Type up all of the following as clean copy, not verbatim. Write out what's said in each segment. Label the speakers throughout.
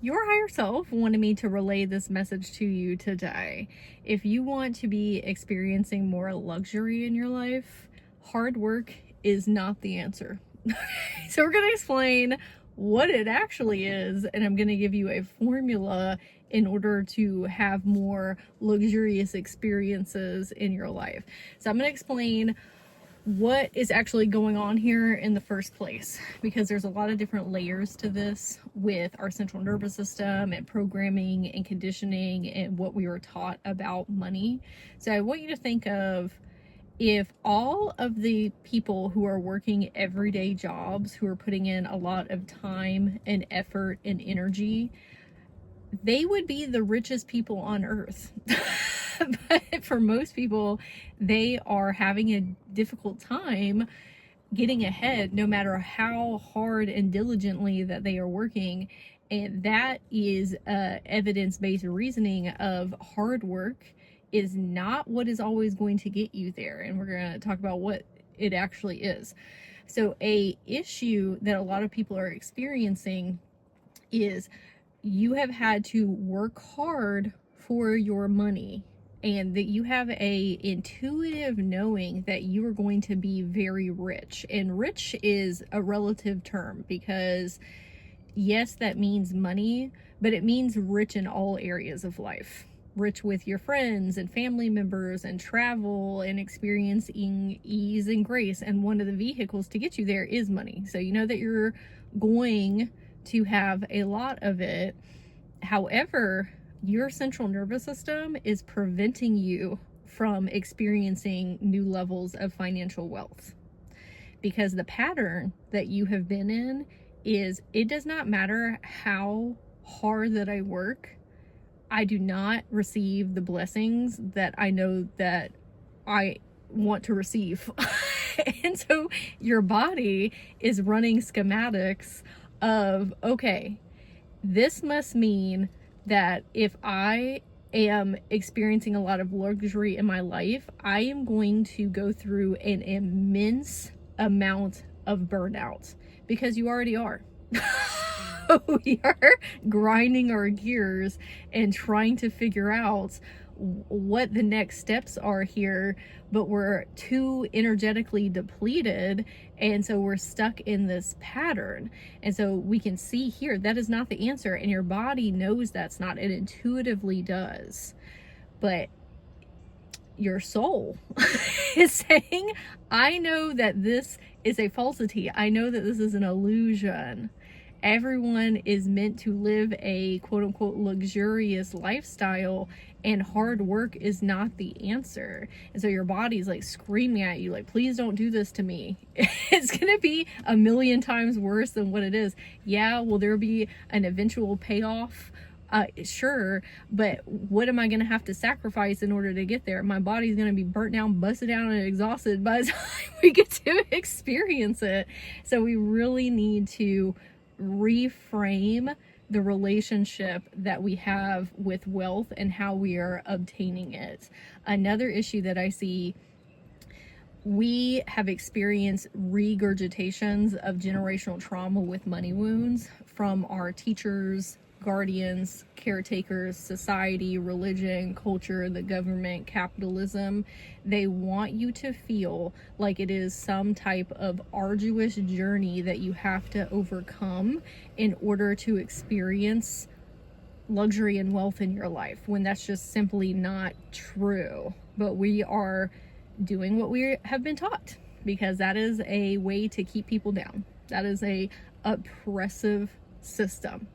Speaker 1: Your higher self wanted me to relay this message to you today. If you want to be experiencing more luxury in your life, hard work is not the answer. So we're going to explain what it actually is, and I'm going to give you a formula in order to have more luxurious experiences in your life. So I'm going to explain what is actually going on here in the first place, because there's a lot of different layers to this with our central nervous system and programming and conditioning and what we were taught about money. So I want you to think of, if all of the people who are working everyday jobs, who are putting in a lot of time and effort and energy, they would be the richest people on earth. But for most people, they are having a difficult time getting ahead, no matter how hard and diligently that they are working. And that is evidence-based reasoning of hard work is not what is always going to get you there. And we're going to talk about what it actually is. So a issue that a lot of people are experiencing is you have had to work hard for your money, and that you have a intuitive knowing that you are going to be very rich. And rich is a relative term, because yes, that means money, but it means rich in all areas of life. Rich with your friends and family members and travel and experiencing ease and grace. And one of the vehicles to get you there is money. So you know that you're going to have a lot of it. However, your central nervous system is preventing you from experiencing new levels of financial wealth, because the pattern that you have been in is, it does not matter how hard that I work, I do not receive the blessings that I know that I want to receive. And so your body is running schematics of, okay, this must mean that if I am experiencing a lot of luxury in my life, I am going to go through an immense amount of burnout, because you already are. We are grinding our gears and trying to figure out what the next steps are here, but we're too energetically depleted, and so we're stuck in this pattern. And so we can see here that is not the answer, and your body knows that's not, it intuitively does. But your soul is saying, I know that this is a falsity, I know that this is an illusion. Everyone is meant to live a quote-unquote luxurious lifestyle, and hard work is not the answer. And so your body's like screaming at you, like, please don't do this to me. It's gonna be a million times worse than what it is. Yeah, will there be an eventual payoff? Sure, but what am I gonna have to sacrifice in order to get there? My body's gonna be burnt down, busted down, and exhausted by the time we get to experience it. So we really need to reframe the relationship that we have with wealth and how we are obtaining it. Another issue that I see, we have experienced regurgitations of generational trauma with money wounds from our teachers, guardians, caretakers, society, religion, culture, the government, capitalism. They want you to feel like it is some type of arduous journey that you have to overcome in order to experience luxury and wealth in your life, when that's just simply not true. But we are doing what we have been taught, because that is a way to keep people down. That is a oppressive system.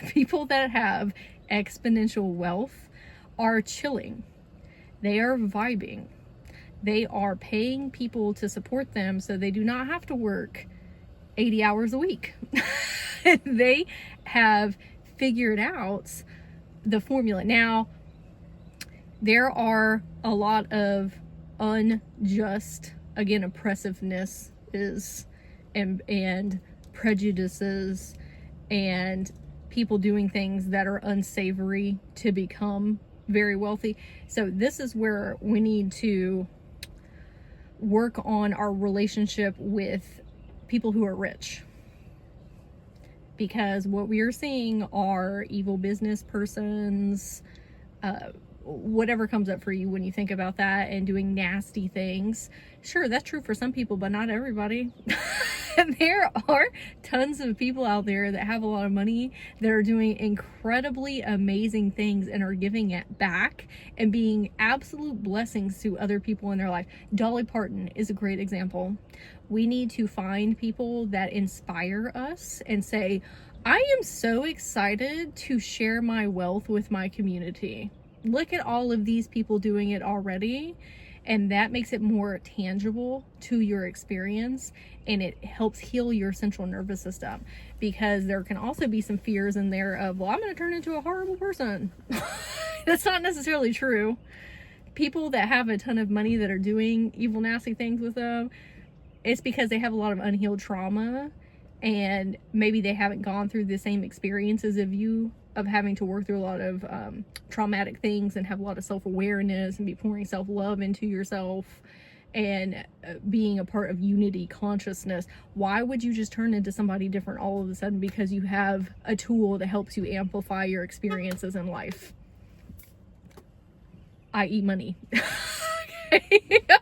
Speaker 1: People that have exponential wealth are chilling, they are vibing, they are paying people to support them so they do not have to work 80 hours a week. They have figured out the formula. Now, there are a lot of unjust, again, oppressiveness is and prejudices and people doing things that are unsavory to become very wealthy. So this is where we need to work on our relationship with people who are rich. because what we are seeing are evil business persons, whatever comes up for you when you think about that, and doing nasty things. Sure, that's true for some people, but not everybody. There are tons of people out there that have a lot of money that are doing incredibly amazing things and are giving it back and being absolute blessings to other people in their life. Dolly Parton is a great example. We need to find people that inspire us and say, I am so excited to share my wealth with my community. Look at all of these people doing it already, and that makes it more tangible to your experience, and it helps heal your central nervous system, because there can also be some fears in there of, well, I'm going to turn into a horrible person. That's not necessarily true. People that have a ton of money that are doing evil, nasty things with them, it's because they have a lot of unhealed trauma, and maybe they haven't gone through the same experiences of having to work through a lot of traumatic things and have a lot of self-awareness and be pouring self-love into yourself and being a part of unity consciousness. Why would you just turn into somebody different all of a sudden because you have a tool that helps you amplify your experiences in life? I.e. money.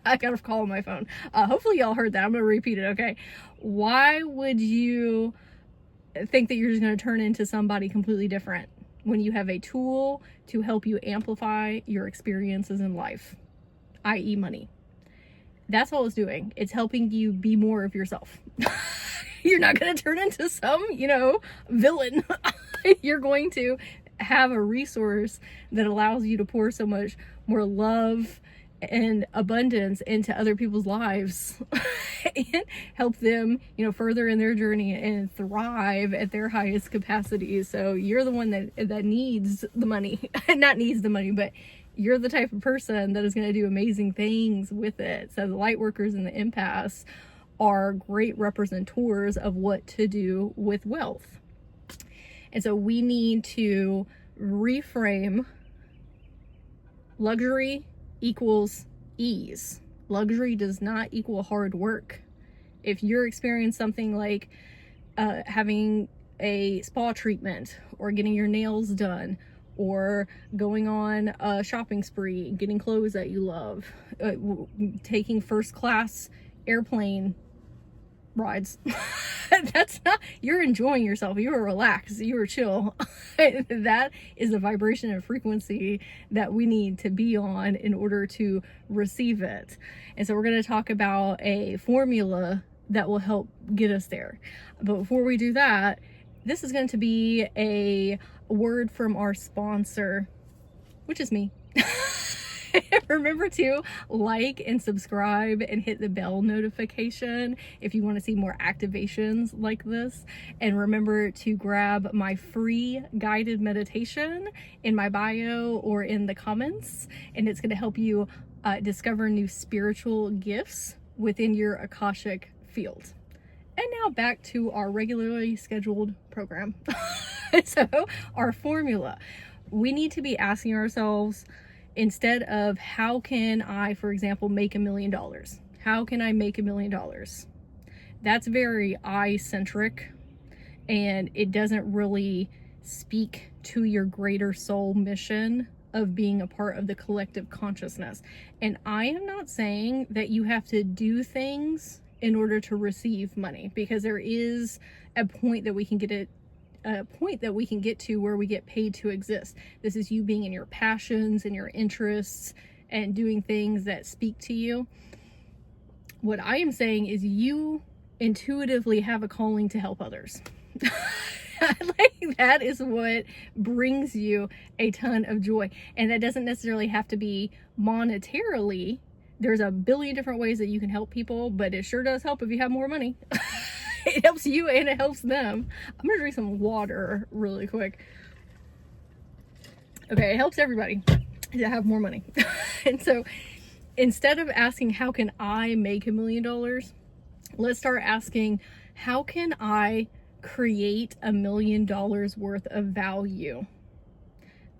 Speaker 1: I got a call on my phone. Hopefully y'all heard that. I'm going to repeat it, okay? Why would you think that you're just going to turn into somebody completely different when you have a tool to help you amplify your experiences in life, i.e. money? That's all it's doing. It's helping you be more of yourself. You're not going to turn into some, villain. You're going to have a resource that allows you to pour so much more love and abundance into other people's lives and help them, further in their journey and thrive at their highest capacity. So you're the one that needs the money. Not needs the money, but you're the type of person that is going to do amazing things with it. So the Lightworkers and the empaths are great representors of what to do with wealth. And so we need to reframe luxury equals ease. Luxury does not equal hard work. If you're experiencing something like having a spa treatment or getting your nails done or going on a shopping spree, getting clothes that you love, taking first class airplane rides, that's not, you're enjoying yourself, you are relaxed, you are chill. That is the vibration and frequency that we need to be on in order to receive it. And so we're going to talk about a formula that will help get us there. But before we do that, this is going to be a word from our sponsor, which is me. Remember to like and subscribe and hit the bell notification if you want to see more activations like this. And remember to grab my free guided meditation in my bio or in the comments. And it's going to help you discover new spiritual gifts within your Akashic field. And now back to our regularly scheduled program. So our formula, we need to be asking ourselves, instead of how can I, for example, make $1 million? How can I make $1 million? That's very I-centric, and it doesn't really speak to your greater soul mission of being a part of the collective consciousness. And I am not saying that you have to do things in order to receive money, because there is a point that we can get to where we get paid to exist. This is you being in your passions and your interests and doing things that speak to you. What I am saying is you intuitively have a calling to help others. Like, that is what brings you a ton of joy. And that doesn't necessarily have to be monetarily. There's a billion different ways that you can help people, but it sure does help if you have more money. It helps you and it helps them. I'm gonna drink some water really quick. Okay, it helps everybody to have more money. And so instead of asking, how can I make $1 million? Let's start asking, how can I create $1 million worth of value?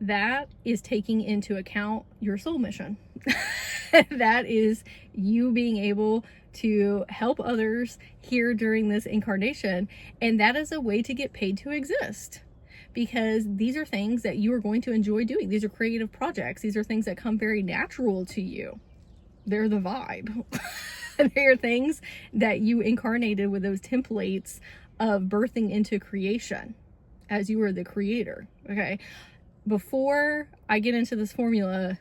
Speaker 1: That is taking into account your soul mission. That is you being able to help others here during this incarnation, and that is a way to get paid to exist. Because these are things that you are going to enjoy doing. These are creative projects. These are things that come very natural to you. They're the vibe. They are things that you incarnated with those templates of birthing into creation as you were the creator. Okay. Before I get into this formula,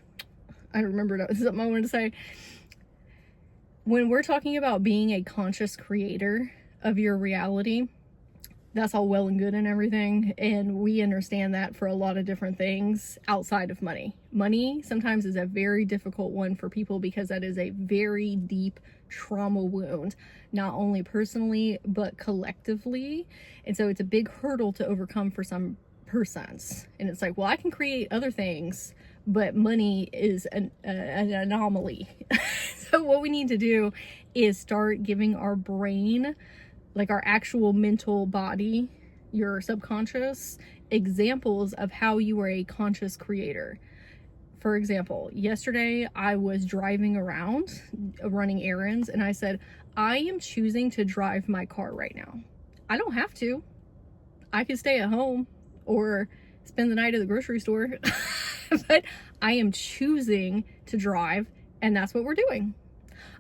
Speaker 1: I remembered something I wanted to say. When we're talking about being a conscious creator of your reality, that's all well and good and everything, and we understand that for a lot of different things outside of money. Money sometimes is a very difficult one for people because that is a very deep trauma wound, not only personally but collectively, and so it's a big hurdle to overcome for some persons. And it's like, well, I can create other things, but money is an anomaly. So what we need to do is start giving our brain, like our actual mental body, your subconscious, examples of how you are a conscious creator. For example, yesterday I was driving around, running errands, and I said, I am choosing to drive my car right now. I don't have to. I could stay at home or spend the night at the grocery store, but I am choosing to drive, and that's what we're doing.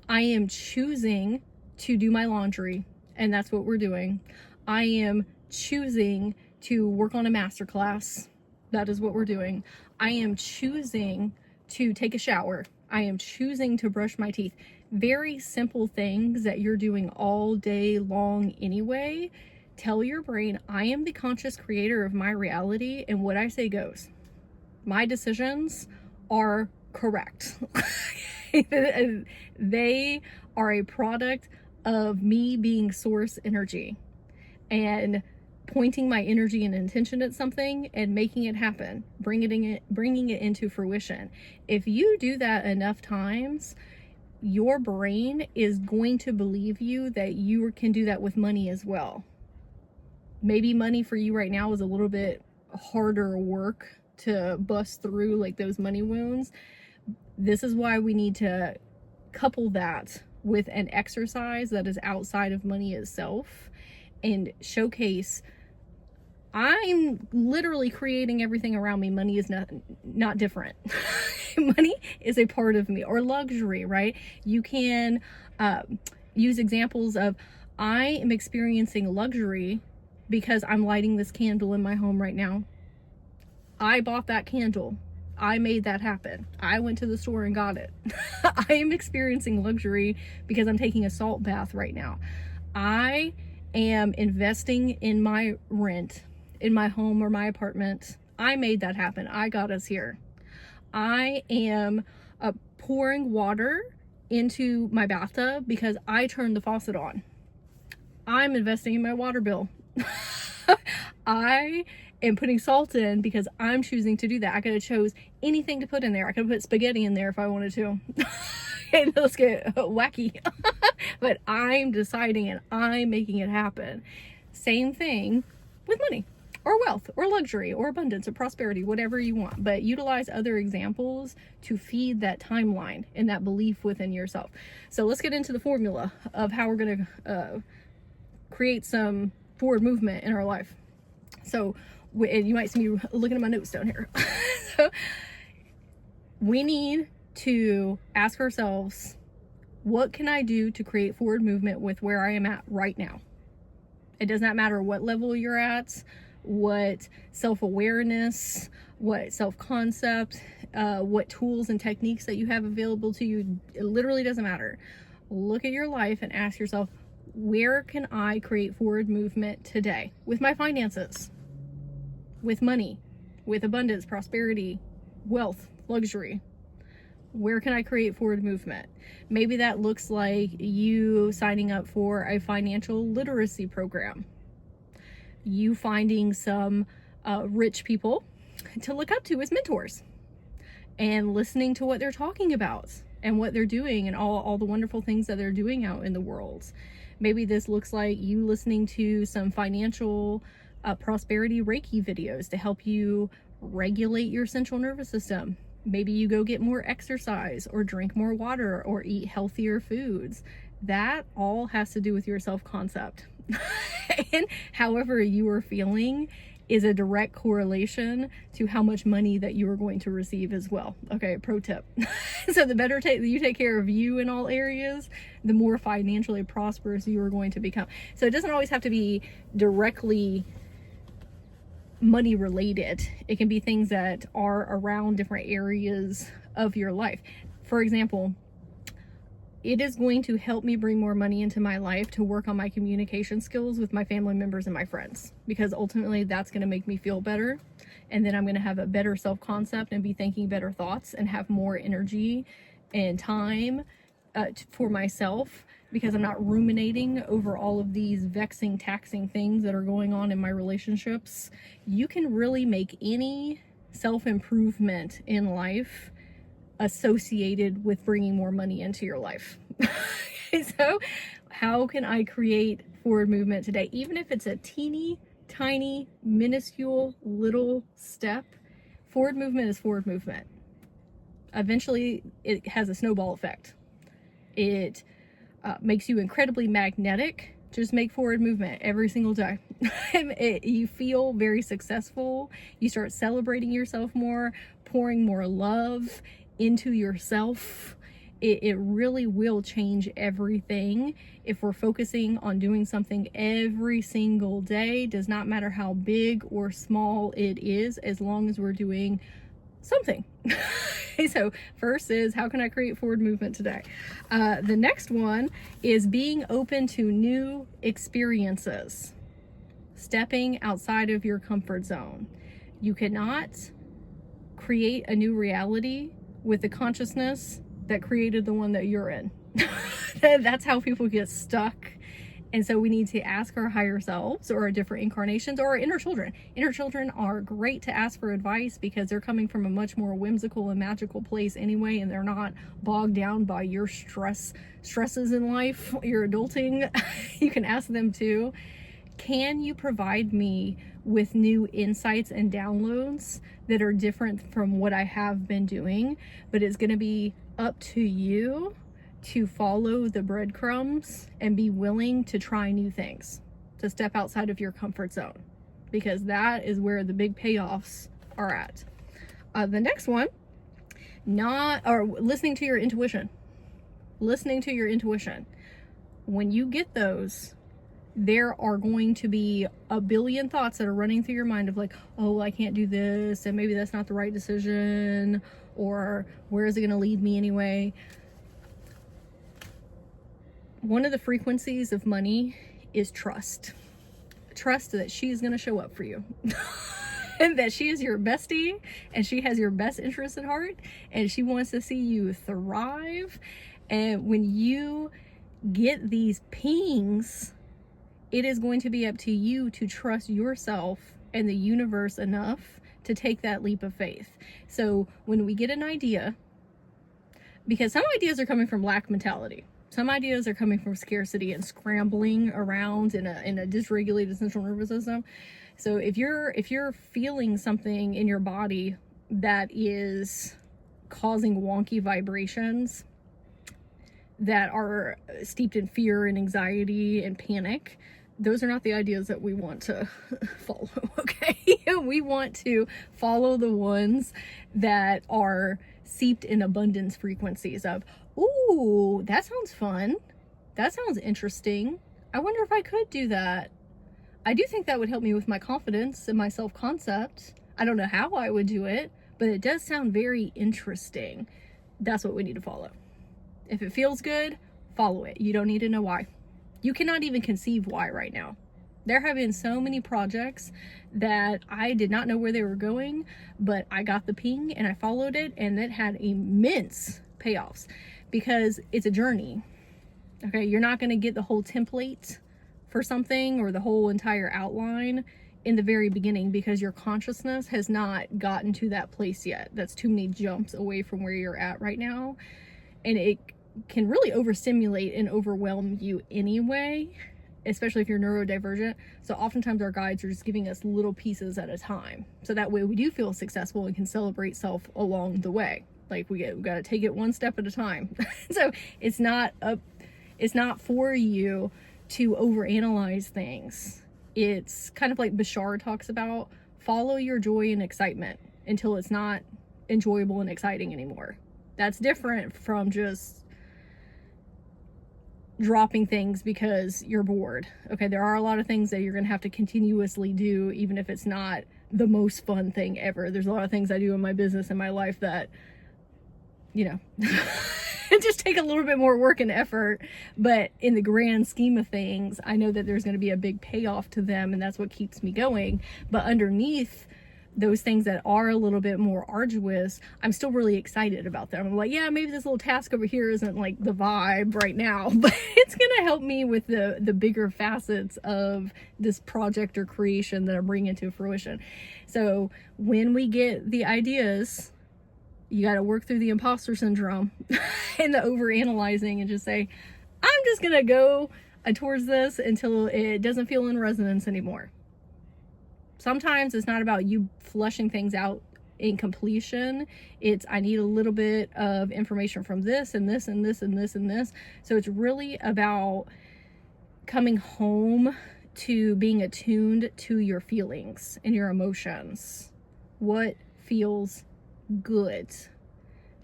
Speaker 1: I am choosing to do my laundry, and that's what we're doing. I am choosing to work on a masterclass. That is what we're doing. I am choosing to take a shower. I am choosing to brush my teeth. Very simple things that you're doing all day long anyway. Tell your brain, I am the conscious creator of my reality, and what I say goes. My decisions are correct. They are a product of me being source energy and pointing my energy and intention at something and making it happen, bringing it into fruition. If you do that enough times, your brain is going to believe you that you can do that with money as well. Maybe money for you right now is a little bit harder work to bust through, like those money wounds. This is why we need to couple that with an exercise that is outside of money itself and showcase, I'm literally creating everything around me. Money is not different. Money is a part of me. Or luxury, right? You can use examples of, I am experiencing luxury because I'm lighting this candle in my home right now. I bought that candle. I made that happen. I went to the store and got it. I am experiencing luxury because I'm taking a salt bath right now. I am investing in my rent, in my home or my apartment. I made that happen. I got us here. I am pouring water into my bathtub because I turned the faucet on. I'm investing in my water bill. I am putting salt in because I'm choosing to do that. I could have chose anything to put in there. I could have put spaghetti in there if I wanted to. And let's get wacky. But I'm deciding and I'm making it happen. Same thing with money or wealth or luxury or abundance or prosperity, whatever you want. But utilize other examples to feed that timeline and that belief within yourself. So let's get into the formula of how we're going to create some forward movement in our life. So and you might see me looking at my notes down here. So we need to ask ourselves, what can I do to create forward movement with where I am at right now? It does not matter what level you're at, what self-awareness, what self-concept, what tools and techniques that you have available to you. It literally doesn't matter. Look at your life and ask yourself, where can I create forward movement today with my finances, with money, with abundance, prosperity, wealth, luxury? Where can I create forward movement? Maybe that looks like you signing up for a financial literacy program. You finding some rich people to look up to as mentors and listening to what they're talking about and what they're doing and all the wonderful things that they're doing out in the world. Maybe this looks like you listening to some financial prosperity Reiki videos to help you regulate your central nervous system. Maybe you go get more exercise or drink more water or eat healthier foods. That all has to do with your self-concept. And however you are feeling is a direct correlation to how much money that you are going to receive as well. Okay, pro tip. So the better you take care of you in all areas, the more financially prosperous you are going to become. So it doesn't always have to be directly money related. It can be things that are around different areas of your life. For example, it is going to help me bring more money into my life to work on my communication skills with my family members and my friends, because ultimately that's going to make me feel better. And then I'm going to have a better self-concept and be thinking better thoughts and have more energy and time for myself, because I'm not ruminating over all of these vexing, taxing things that are going on in my relationships. You can really make any self-improvement in life associated with bringing more money into your life. So how can I create forward movement today? Even if it's a teeny tiny minuscule little step, forward movement is forward movement. Eventually it has a snowball effect. It makes you incredibly magnetic. Just make forward movement every single day. You feel very successful. You start celebrating yourself more, pouring more love into yourself. It really will change everything if we're focusing on doing something every single day. Does not matter how big or small it is, as long as we're doing something. So first is, how can I create forward movement today? The next one is being open to new experiences, stepping outside of your comfort zone. You cannot create a new reality with the consciousness that created the one that you're in. That's how people get stuck. And so we need to ask our higher selves or our different incarnations or our inner children. Inner children are great to ask for advice because they're coming from a much more whimsical and magical place anyway, and they're not bogged down by your stresses in life, your adulting. You can ask them too. Can you provide me with new insights and downloads that are different from what I have been doing? But it's going to be up to you to follow the breadcrumbs and be willing to try new things, to step outside of your comfort zone, because that is where the big payoffs are at. The next one, listening to your intuition. Listening to your intuition. When you get those, there are going to be a billion thoughts that are running through your mind of like, oh, I can't do this, and maybe that's not the right decision, or where is it going to lead me anyway? One of the frequencies of money is trust. Trust that she's going to show up for you. And that she is your bestie, and she has your best interest at heart, and she wants to see you thrive. And when you get these pings, it is going to be up to you to trust yourself and the universe enough to take that leap of faith. So when we get an idea, because some ideas are coming from lack mentality. Some ideas are coming from scarcity and scrambling around in a dysregulated central nervous system. So if you're feeling something in your body that is causing wonky vibrations that are steeped in fear and anxiety and panic, those are not the ideas that we want to follow, okay? We want to follow the ones that are seeped in abundance frequencies of, ooh, that sounds fun. That sounds interesting. I wonder if I could do that. I do think that would help me with my confidence and my self-concept. I don't know how I would do it, but it does sound very interesting. That's what we need to follow. If it feels good, follow it. You don't need to know why. You cannot even conceive why right now. There have been so many projects that I did not know where they were going, but I got the ping and I followed it, and it had immense payoffs because it's a journey. Okay, you're not going to get the whole template for something or the whole entire outline in the very beginning because your consciousness has not gotten to that place yet. That's too many jumps away from where you're at right now, and it can really overstimulate and overwhelm you anyway, especially if you're neurodivergent. So oftentimes our guides are just giving us little pieces at a time, so that way we do feel successful and can celebrate self along the way. Like we got to take it one step at a time. So it's not It's not for you to overanalyze things. It's kind of like Bashar talks about, follow your joy and excitement until it's not enjoyable and exciting anymore. That's different from just dropping things because you're bored. Okay, there are a lot of things that you're going to have to continuously do, even if it's not the most fun thing ever. There's a lot of things I do in my business and my life that, you know, just take a little bit more work and effort, but in the grand scheme of things, I know that there's going to be a big payoff to them, and that's what keeps me going. But underneath those things that are a little bit more arduous, I'm still really excited about them. I'm like, yeah, maybe this little task over here isn't like the vibe right now, but it's gonna help me with the bigger facets of this project or creation that I'm bringing to fruition. So when we get the ideas, you got to work through the imposter syndrome and the overanalyzing and just say, I'm just gonna go towards this until it doesn't feel in resonance anymore. Sometimes it's not about you flushing things out in completion. It's, I need a little bit of information from this and this and this and this and this. So it's really about coming home to being attuned to your feelings and your emotions. What feels good?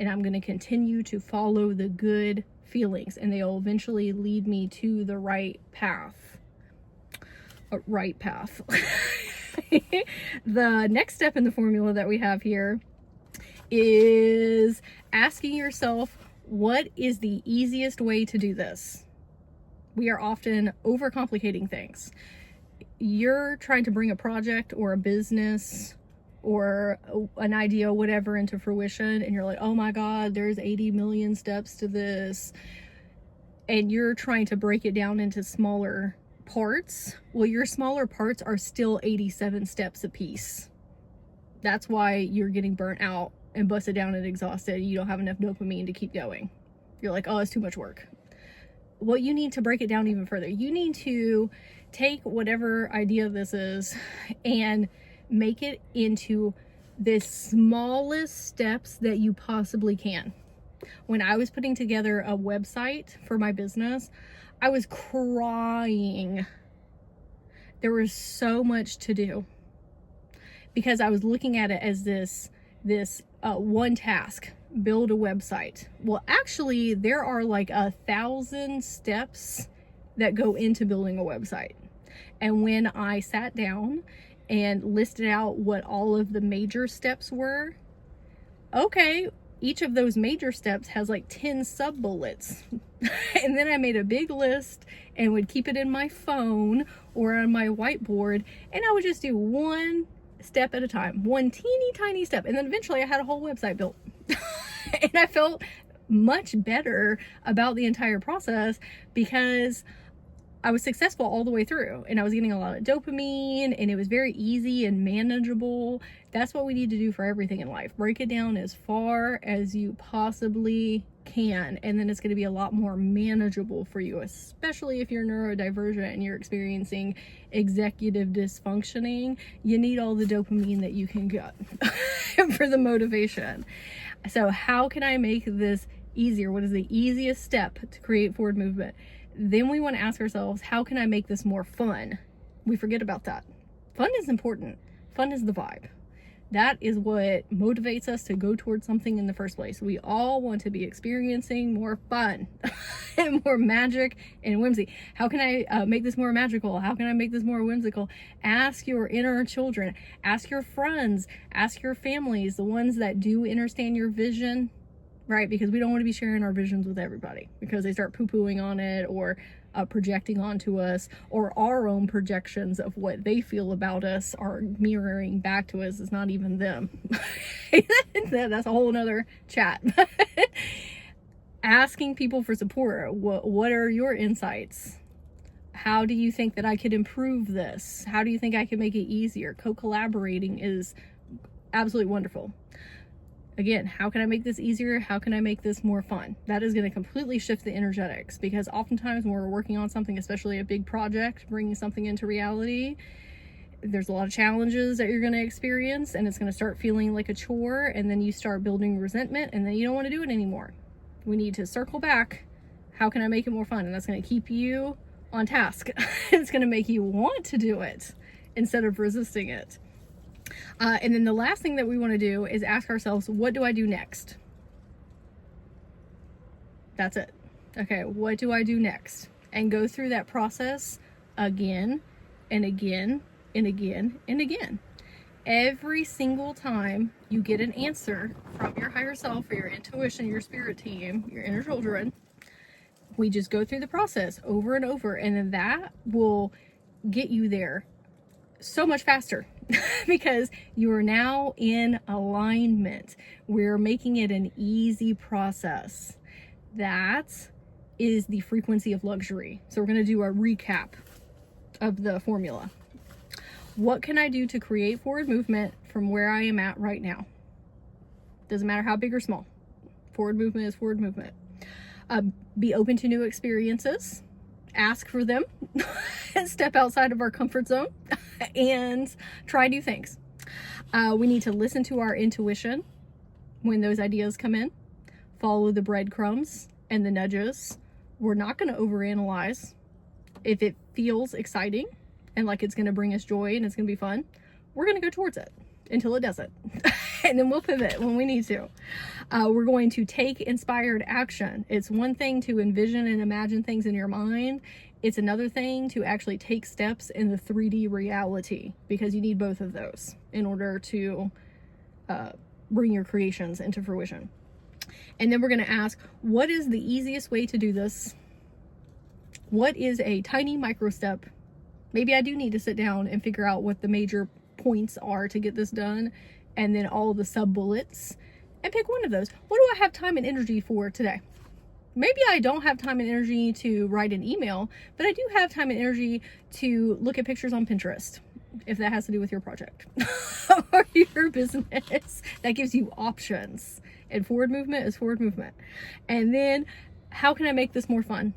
Speaker 1: And I'm going to continue to follow the good feelings, and they'll eventually lead me to the right path. Right path. The next step in the formula that we have here is asking yourself, what is the easiest way to do this? We are often overcomplicating things. You're trying to bring a project or a business or an idea, whatever, into fruition, and you're like, oh my God, there's 80 million steps to this. And you're trying to break it down into smaller parts. Well, your smaller parts are still 87 steps a piece. That's why you're getting burnt out and busted down and exhausted. You don't have enough dopamine to keep going. You're like, oh, it's too much work. Well, you need to break it down even further. You need to take whatever idea this is and make it into the smallest steps that you possibly can. When I was putting together a website for my business, I was crying. There was so much to do because I was looking at it as this one task, build a website. Well, actually, there are like 1,000 steps that go into building a website. And when I sat down and listed out what all of the major steps were, okay, each of those major steps has like 10 sub bullets. And then I made a big list and would keep it in my phone or on my whiteboard, and I would just do one step at a time, one teeny tiny step. And then eventually I had a whole website built. And I felt much better about the entire process because I was successful all the way through, and I was getting a lot of dopamine, and it was very easy and manageable. That's what we need to do for everything in life. Break it down as far as you possibly can, and then it's going to be a lot more manageable for you, especially if you're neurodivergent and you're experiencing executive dysfunctioning. You need all the dopamine that you can get for the motivation. So how can I make this easier? What is the easiest step to create forward movement? Then we want to ask ourselves, how can I make this more fun? We forget about that. Fun is important. Fun is the vibe. That is what motivates us to go towards something in the first place. We all want to be experiencing more fun and more magic and whimsy. How can I make this more magical? How can I make this more whimsical? Ask your inner children. Ask your friends. Ask your families, the ones that do understand your vision. Right? Because we don't want to be sharing our visions with everybody because they start poo-pooing on it or projecting onto us, or our own projections of what they feel about us are mirroring back to us. It's not even them. That's a whole nother chat. Asking people for support. What are your insights? How do you think that I could improve this? How do you think I can make it easier? Co-collaborating is absolutely wonderful. Again, how can I make this easier? How can I make this more fun? That is going to completely shift the energetics, because oftentimes when we're working on something, especially a big project, bringing something into reality, there's a lot of challenges that you're going to experience, and it's going to start feeling like a chore, and then you start building resentment, and then you don't want to do it anymore. We need to circle back. How can I make it more fun? And that's going to keep you on task. It's going to make you want to do it instead of resisting it. And then the last thing that we want to do is ask ourselves, what do I do next? That's it. Okay, what do I do next? And go through that process again and again and again and again. Every single time you get an answer from your higher self or your intuition, your spirit team, your inner children, we just go through the process over and over, and then that will get you there so much faster because you are now in alignment. We're making it an easy process. That is the frequency of luxury. So we're going to do a recap of the formula. What can I do to create forward movement from where I am at right now? Doesn't matter how big or small. Forward movement is forward movement. Be open to new experiences. Ask for them. Step outside of our comfort zone and try new things. We need to listen to our intuition when those ideas come in. Follow the breadcrumbs and the nudges. We're not going to overanalyze. If it feels exciting and like it's going to bring us joy and it's going to be fun, we're going to go towards it until it doesn't. And then we'll pivot when we need to. We're going to take inspired action. It's one thing to envision and imagine things in your mind. It's another thing to actually take steps in the 3D reality, because you need both of those in order to bring your creations into fruition. And then we're going to ask, what is the easiest way to do this? What is a tiny micro step? Maybe I do need to sit down and figure out what the major points are to get this done, and then all the sub bullets, and pick one of those. What do I have time and energy for today? Maybe I don't have time and energy to write an email, but I do have time and energy to look at pictures on Pinterest, if that has to do with your project or your business. That gives you options. And forward movement is forward movement. And then, how can I make this more fun?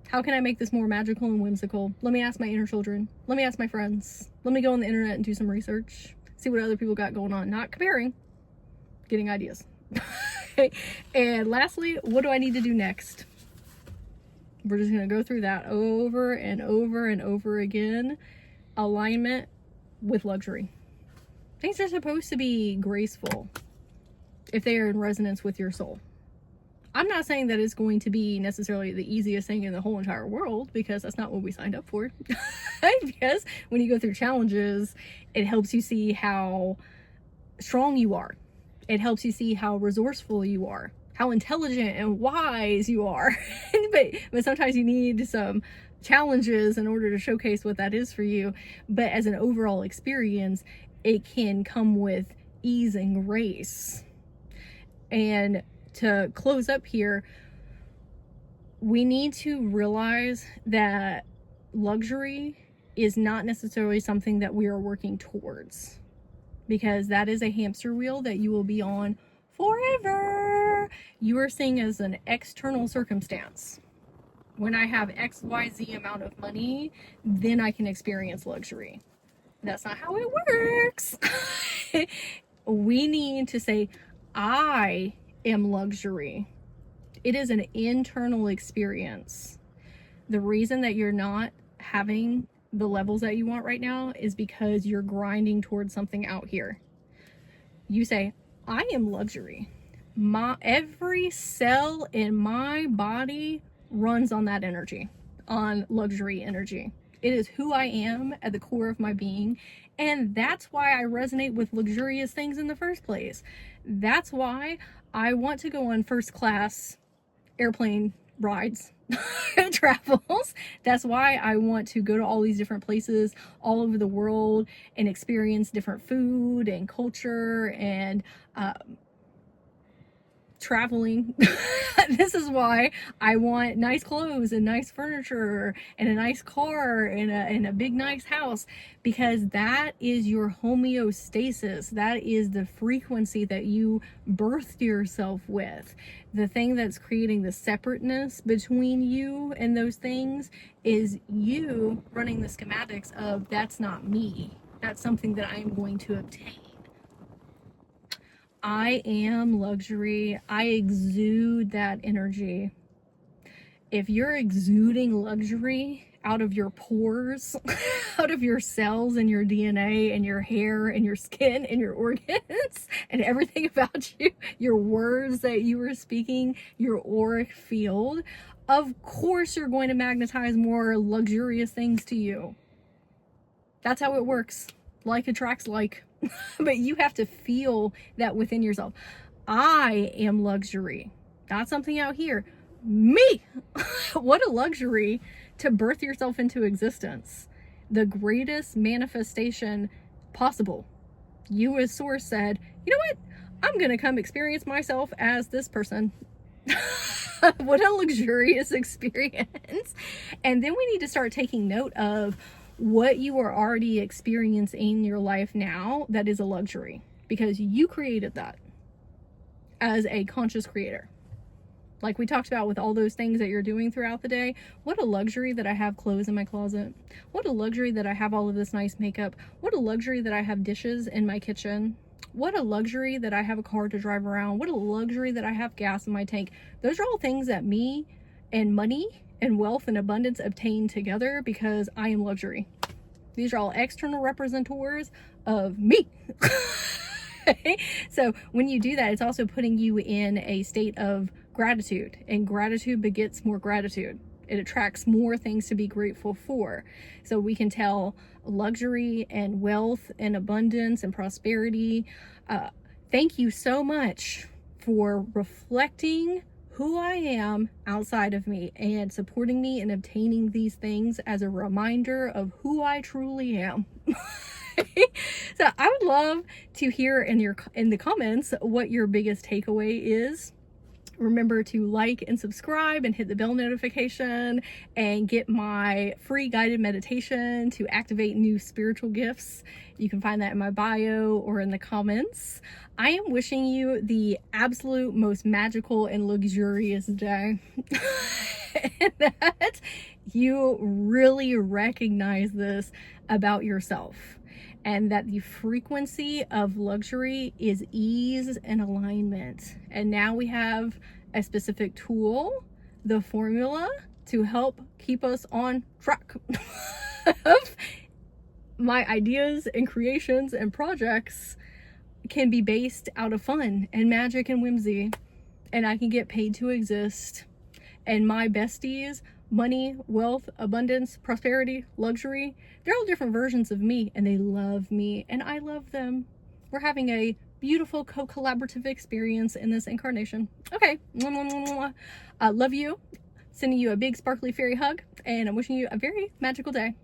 Speaker 1: How can I make this more magical and whimsical? Let me ask my inner children. Let me ask my friends. Let me go on the internet and do some research. See what other people got going on. Not comparing, getting ideas. And lastly, what do I need to do next? We're just going to go through that over and over and over again. Alignment with luxury. Things are supposed to be graceful if they are in resonance with your soul. I'm not saying that it's going to be necessarily the easiest thing in the whole entire world, because that's not what we signed up for. Because when you go through challenges, it helps you see how strong you are. It helps you see how resourceful you are, how intelligent and wise you are. but sometimes you need some challenges in order to showcase what that is for you. But as an overall experience, it can come with ease and grace. And to close up here, we need to realize that luxury is not necessarily something that we are working towards, because that is a hamster wheel that you will be on forever. You are seeing as an external circumstance. When I have XYZ amount of money, then I can experience luxury. That's not how it works. We need to say, I am luxury. It is an internal experience. The reason that you're not having the levels that you want right now is because you're grinding towards something out here. You say, I am luxury. Every cell in my body runs on that energy, on luxury energy. It is who I am at the core of my being. And that's why I resonate with luxurious things in the first place. That's why I want to go on first class airplane rides, travels. That's why I want to go to all these different places all over the world and experience different food and culture and traveling. This is why I want nice clothes and nice furniture and a nice car and a big nice house, because that is your homeostasis. That is the frequency that you birthed yourself with. The thing that's creating the separateness between you and those things is you running the schematics of, that's not me. That's something that I'm going to obtain. I am luxury. I exude that energy. If you're exuding luxury out of your pores, out of your cells and your DNA and your hair and your skin and your organs and everything about you, your words that you were speaking, your auric field, of course you're going to magnetize more luxurious things to you. That's how it works. Like attracts like. But you have to feel that within yourself. I am luxury. Not something out here. Me! What a luxury to birth yourself into existence. The greatest manifestation possible. You as source said, you know what? I'm going to come experience myself as this person. What a luxurious experience. And then we need to start taking note of what you are already experiencing in your life now that is a luxury, because you created that as a conscious creator. Like we talked about with all those things that you're doing throughout the day. What a luxury that I have clothes in my closet. What a luxury that I have all of this nice makeup. What a luxury that I have dishes in my kitchen. What a luxury that I have a car to drive around. What a luxury that I have gas in my tank. Those are all things that me and money and wealth and abundance obtain together because I am luxury. These are all external representors of me. So when you do that, it's also putting you in a state of gratitude, and gratitude begets more gratitude. It attracts more things to be grateful for. So we can tell luxury and wealth and abundance and prosperity. Thank you so much for reflecting who I am outside of me and supporting me in obtaining these things as a reminder of who I truly am. So I would love to hear in the comments what your biggest takeaway is. Remember to like and subscribe and hit the bell notification and get my free guided meditation to activate new spiritual gifts. You can find that in my bio or in the comments. I am wishing you the absolute most magical and luxurious day. And that you really recognize this about yourself, and that the frequency of luxury is ease and alignment. And now we have a specific tool, the formula, to help keep us on track. My ideas and creations and projects can be based out of fun and magic and whimsy, and I can get paid to exist. And my besties, money, wealth, abundance, prosperity, luxury, they're all different versions of me, and they love me and I love them. We're having a beautiful co-collaborative experience in this incarnation. Okay, I love you, sending you a big sparkly fairy hug, and I'm wishing you a very magical day.